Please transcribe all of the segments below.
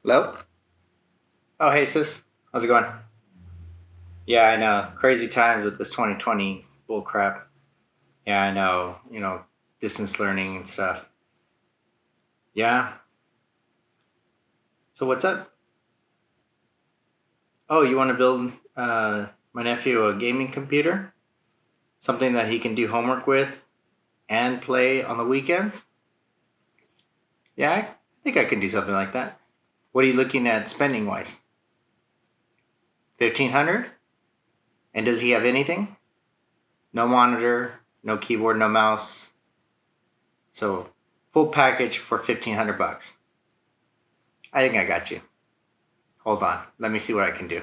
Hello? Oh, hey, sis. How's it going? Yeah, I know. Crazy times with this 2020 bull crap. Yeah, I know. Distance learning and stuff. Yeah. So what's up? Oh, you want to build my nephew a gaming computer? Something that he can do homework with and play on the weekends? Yeah, I think I can do something like that. What are you looking at spending wise? 1,500? And does he have anything? No monitor, no keyboard, no mouse. So full package for 1,500 bucks. I think I got you. Hold on. Let me see what I can do.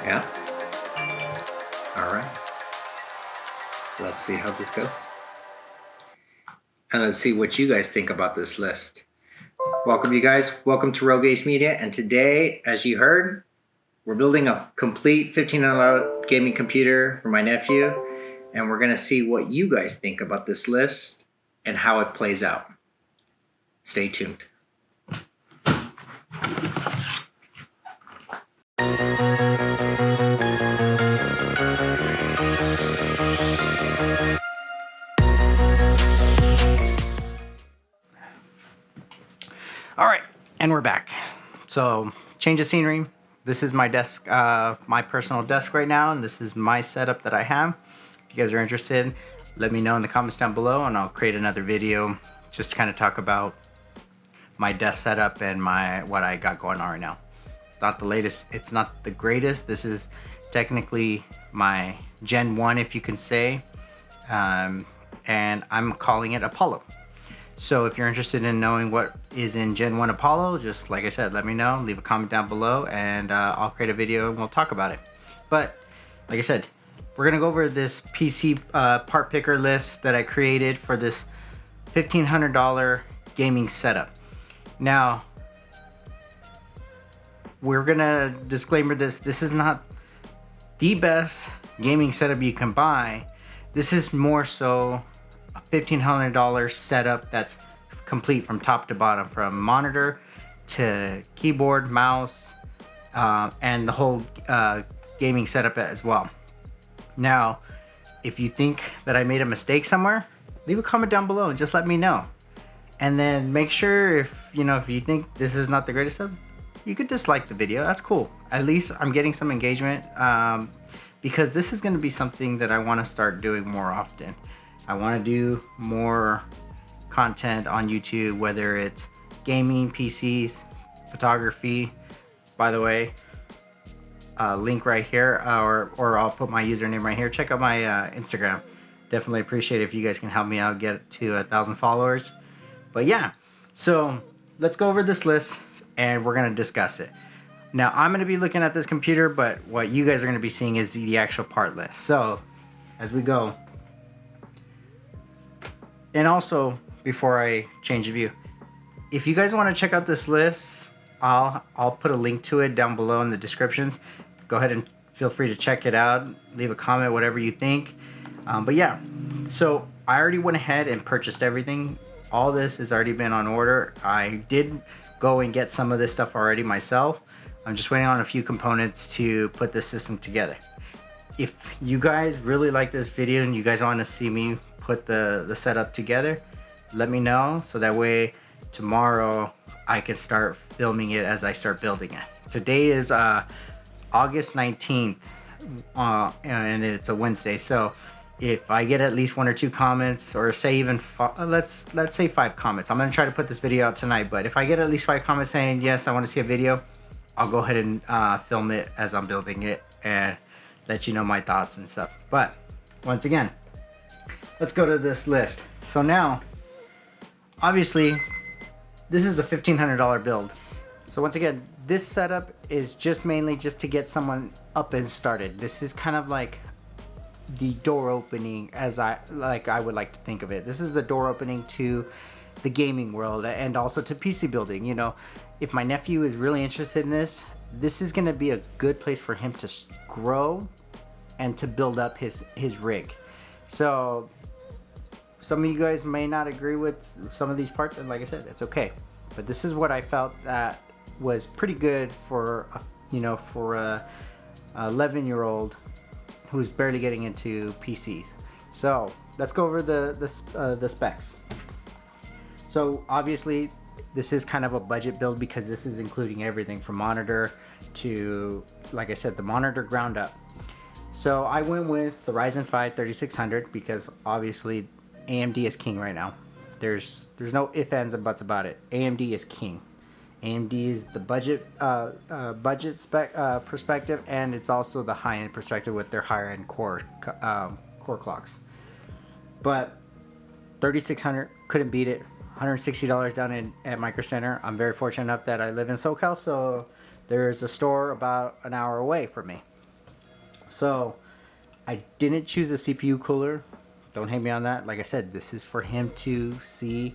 Yeah? All right. Let's see how this goes. And let's see what you guys think about this list. Welcome, you guys. Welcome to Rogue Ace Media. And today, as you heard, we're building a complete $1,500 gaming computer for my nephew. And we're going to see what you guys think about this list and how it plays out. Stay tuned. All right, and we're back. So, change of scenery. This is my desk, my personal desk right now, and this is my setup that I have. If you guys are interested, let me know in the comments down below, and I'll create another video just to kind of talk about my desk setup and what I got going on right now. It's not the latest, it's not the greatest. This is technically my Gen 1, if you can say, and I'm calling it Apollo. So if you're interested in knowing what is in Gen 1 Apollo, just like I said, let me know, leave a comment down below, and I'll create a video and we'll talk about it. But like I said, we're gonna go over this PC part picker list that I created for this $1,500 gaming setup. Now, we're gonna disclaimer this is not the best gaming setup you can buy. This is more so a $1,500 setup that's complete from top to bottom, from monitor to keyboard, mouse, and the whole gaming setup as well. Now, if you think that I made a mistake somewhere, leave a comment down below and just let me know. And then make sure if you think this is not the greatest setup, you could dislike the video. That's cool. At least I'm getting some engagement, because this is going to be something that I want to start doing more often. I want to do more content on YouTube, whether it's gaming, PCs, photography. By the way, link right here, or I'll put my username right here. Check out my Instagram. Definitely appreciate it if you guys can help me out get to 1,000 followers. But yeah, so let's go over this list and we're going to discuss it. Now, I'm going to be looking at this computer, but what you guys are going to be seeing is the actual part list. So as we go, and also before I change the view, if you guys want to check out this list, I'll put a link to it down below in the descriptions. Go ahead and feel free to check it out. Leave a comment, whatever you think. But yeah, so I already went ahead and purchased everything. All this has already been on order. I did go and get some of this stuff already myself. I'm just waiting on a few components to put this system together. If you guys really like this video and you guys want to see me put the setup together, let me know, so that way tomorrow I can start filming it as I start building it. Today is August 19th, and it's a Wednesday, so if I get at least 1 or 2 comments, or say even let's say 5 comments. I'm gonna try to put this video out tonight, but if I get at least 5 comments saying yes, I want to see a video, I'll go ahead and film it as I'm building it and let you know my thoughts and stuff. But once again, let's go to this list. So now, obviously, this is a $1,500 build. So once again, this setup is just mainly just to get someone up and started. This is kind of like the door opening, as I would like to think of it. This is the door opening to the gaming world and also to PC building. You know, if my nephew is really interested in this, this is going to be a good place for him to grow and to build up his rig. So some of you guys may not agree with some of these parts, and like I said, it's okay. But this is what I felt that was pretty good for for a 11-year-old who's barely getting into PCs. So let's go over the specs. So obviously this is kind of a budget build because this is including everything from monitor to, like I said, the monitor ground up. So I went with the Ryzen 5 3600 because obviously AMD is king right now. There's no ifs, ands, and buts about it. AMD is king. AMD is the budget perspective, and it's also the high-end perspective with their higher-end core clocks. But 3600, couldn't beat it. $160 down at Micro Center. I'm very fortunate enough that I live in SoCal, so there's a store about an hour away from me. So I didn't choose a CPU cooler. Don't hate me on that. Like I said, this is for him to see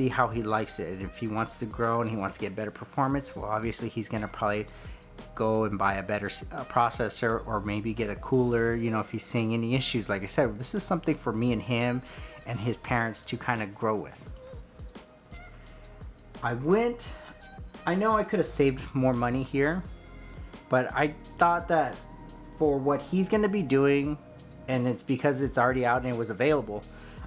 how he likes it. And if he wants to grow and he wants to get better performance, well, obviously he's gonna probably go and buy a better processor, or maybe get a cooler, you know, if he's seeing any issues. Like I said, this is something for me and him and his parents to kind of grow with. I know I could have saved more money here, but I thought that for what he's gonna be doing, and it's because it's already out and it was available,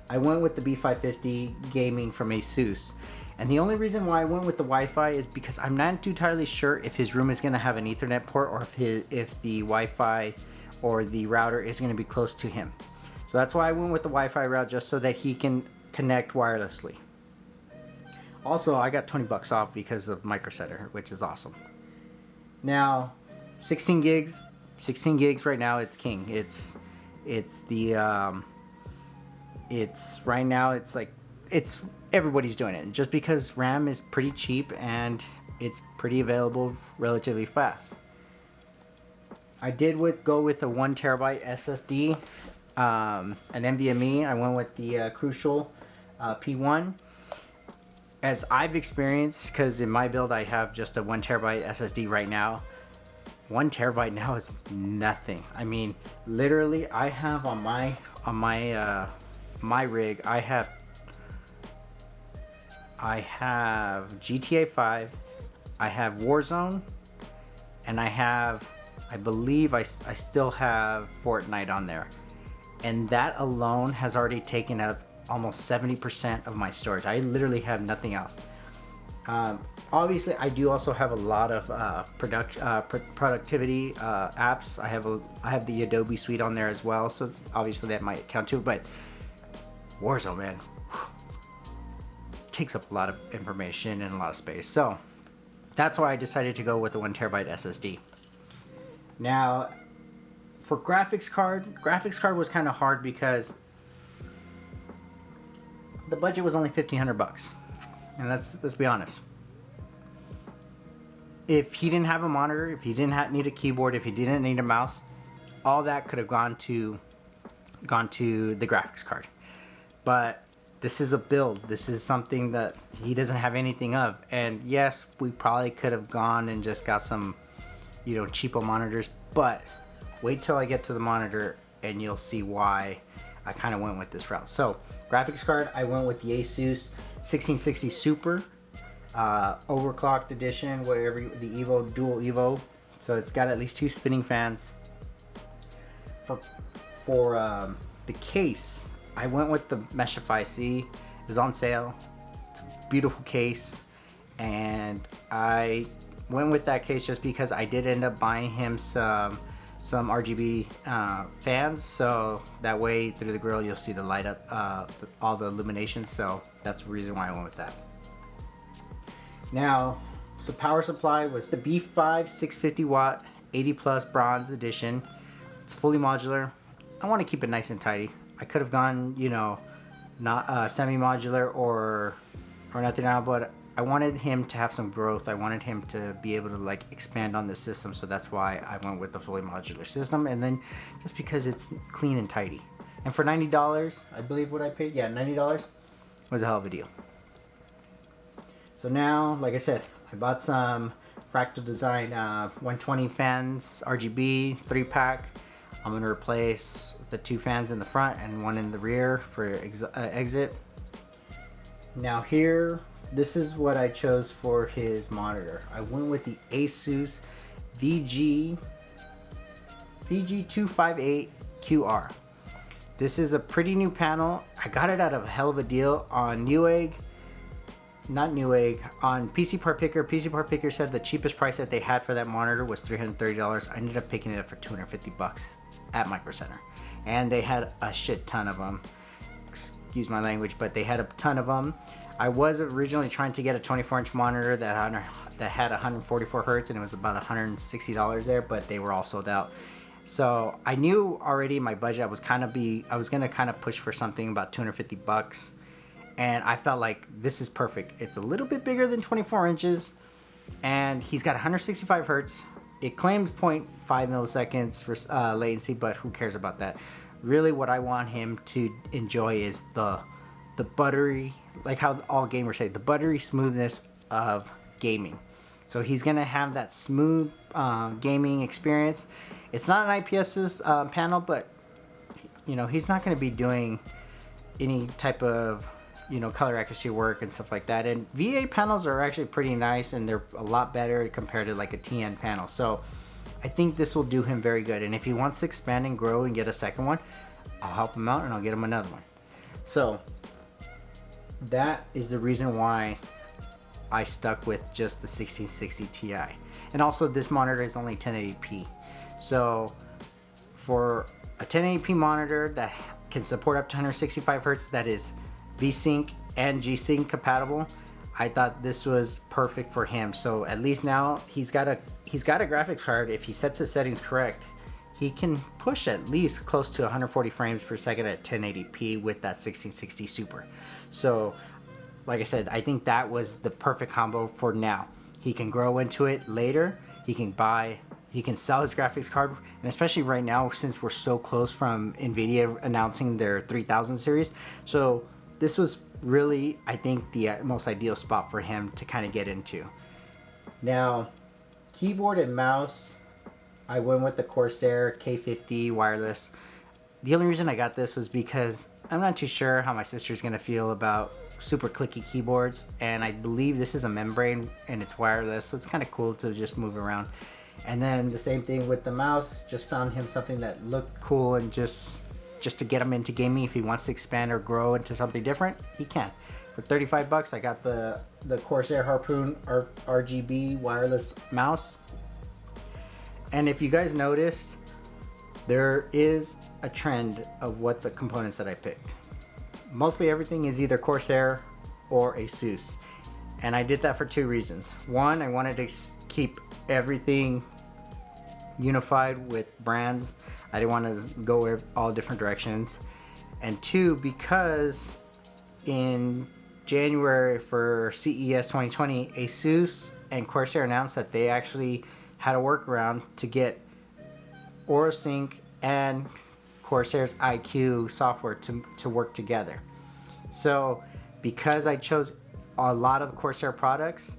I went with the B550 gaming from Asus. And the only reason why I went with the Wi-Fi is because I'm not entirely sure if his room is going to have an Ethernet port, or if the Wi-Fi or the router is going to be close to him. So that's why I went with the Wi-Fi route, just so that he can connect wirelessly. Also, I got 20 bucks off because of Micro Center, which is awesome. Now, 16 gigs right now, it's king. It's right now, it's everybody's doing it, just because RAM is pretty cheap and it's pretty available relatively fast. I did go with a 1 terabyte SSD, an NVMe. I went with the Crucial P1. As I've experienced, because in my build I have just a 1 terabyte SSD right now. 1 terabyte now is nothing. I mean, literally, I have on my rig, I have GTA 5, I have Warzone, and I believe I still have Fortnite on there. And that alone has already taken up almost 70% of my storage. I literally have nothing else. Obviously, I do also have a lot of productivity apps. I have the Adobe suite on there as well, so obviously that might count too. But Warzone, man, takes up a lot of information and a lot of space. So that's why I decided to go with the 1 terabyte SSD. Now, for graphics card was kind of hard because the budget was only $1,500, and let's be honest. If he didn't have a monitor, if he didn't need a keyboard, if he didn't need a mouse, all that could have gone to the graphics card. But this is a build. This is something that he doesn't have anything of. And yes, we probably could have gone and just got some, cheapo monitors. But wait till I get to the monitor and you'll see why I kind of went with this route. So graphics card, I went with the Asus 1660 Super. Overclocked edition, whatever, the dual Evo, so it's got at least 2 spinning fans. For the case, I went with the Meshify C. It was on sale. It's a beautiful case, and I went with that case just because I did end up buying him some some RGB fans, so that way through the grill you'll see the light up, all the illumination. So that's the reason why I went with that. Now, so power supply was the B5 650 watt 80 plus bronze edition. It's fully modular. I want to keep it nice and tidy. I could have gone, you know, not semi-modular or nothing now, but I wanted him to have some growth. I wanted him to be able to like expand on the system, so that's why I went with the fully modular system. And then just because it's clean and tidy, and for $90, I believe what I paid, yeah, $90 was a hell of a deal. So now, like I said, I bought some Fractal Design 120 fans, RGB 3-pack. I'm gonna replace the 2 fans in the front and 1 in the rear for exit. Now here, this is what I chose for his monitor. I went with the Asus VG258QR. This is a pretty new panel. I got it at a hell of a deal on Newegg. Not Newegg, on PCPARTPICKER. PCPARTPICKER said the cheapest price that they had for that monitor was $330. I ended up picking it up for $250 at Micro Center. And they had a shit ton of them. Excuse my language, but they had a ton of them. I was originally trying to get a 24-inch monitor that had 144 hertz, and it was about $160 there, but they were all sold out. So I knew already my budget I was gonna kind of push for something about $250. And I felt like this is perfect. It's a little bit bigger than 24 inches, and he's got 165 hertz. It claims 0.5 milliseconds for latency, but who cares about that? Really what I want him to enjoy is the buttery, like how all gamers say, the buttery smoothness of gaming. So he's gonna have that smooth gaming experience. It's not an IPS panel, but you know, he's not gonna be doing any type of, you know, color accuracy work and stuff like that. And VA panels are actually pretty nice, and they're a lot better compared to like a TN panel. So I think this will do him very good. And if he wants to expand and grow and get a second one, I'll help him out and I'll get him another one. So that is the reason why I stuck with just the 1660 Ti. And also this monitor is only 1080p. So for a 1080p monitor that can support up to 165 hertz, that is V-Sync and G-Sync compatible, I thought this was perfect for him. So at least now he's got a graphics card. If he sets his settings correct, he can push at least close to 140 frames per second at 1080p with that 1660 Super. So like I said, I think that was the perfect combo for now. He can grow into it later. He can sell his graphics card, and especially right now since we're so close from NVIDIA announcing their 3000 series. So this was really, I think, the most ideal spot for him to kind of get into. Now, keyboard and mouse, I went with the Corsair K50 wireless. The only reason I got this was because I'm not too sure how my sister's gonna feel about super clicky keyboards, and I believe this is a membrane and it's wireless, so it's kind of cool to just move around. And then the same thing with the mouse, just found him something that looked cool, and just to get him into gaming. If he wants to expand or grow into something different, he can. For 35 bucks, I got the Corsair Harpoon RGB wireless mouse. And if you guys noticed, there is a trend of what the components that I picked. Mostly everything is either Corsair or Asus. And I did that for 2 reasons. One, I wanted to keep everything unified with brands. I didn't want to go all different directions. And 2, because in January for CES 2020, Asus and Corsair announced that they actually had a workaround to get AuraSync and Corsair's iQ software to work together. So because I chose a lot of Corsair products,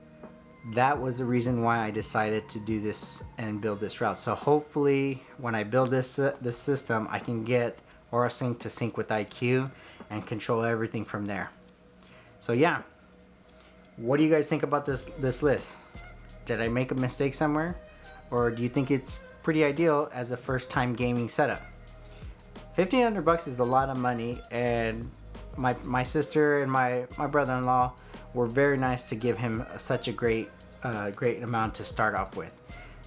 that was the reason why I decided to do this and build this route. So hopefully when I build this system, I can get AuraSync to sync with iQ and control everything from there. So yeah, what do you guys think about this list? Did I make a mistake somewhere? Or do you think it's pretty ideal as a first time gaming setup? $1,500 is a lot of money, and my sister and my brother-in-law were very nice to give him such a great amount to start off with.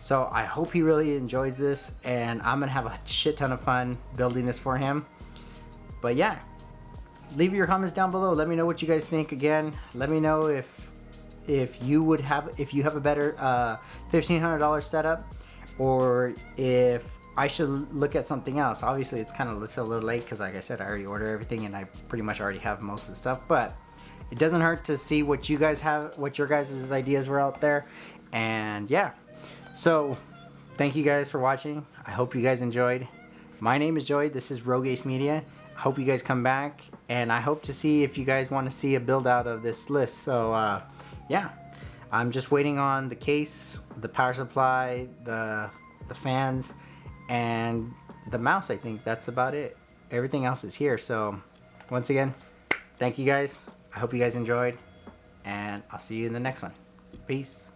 So I hope he really enjoys this, and I'm gonna have a shit ton of fun building this for him. But yeah, leave your comments down below. Let me know what you guys think. Again, let me know if you have a better $1,500 setup, or if I should look at something else. Obviously it's kind of a little late because, like I said, I already ordered everything and I pretty much already have most of the stuff, but it doesn't hurt to see what you guys have, what your guys' ideas were out there. And yeah, so thank you guys for watching. I hope you guys enjoyed. My name is Joey. This is Rogue Ace Media. I hope you guys come back, and I hope to see if you guys want to see a build out of this list. So yeah, I'm just waiting on the case, the power supply, the fans, and the mouse. I think that's about it. Everything else is here. So once again, thank you guys. I hope you guys enjoyed, and I'll see you in the next one. Peace.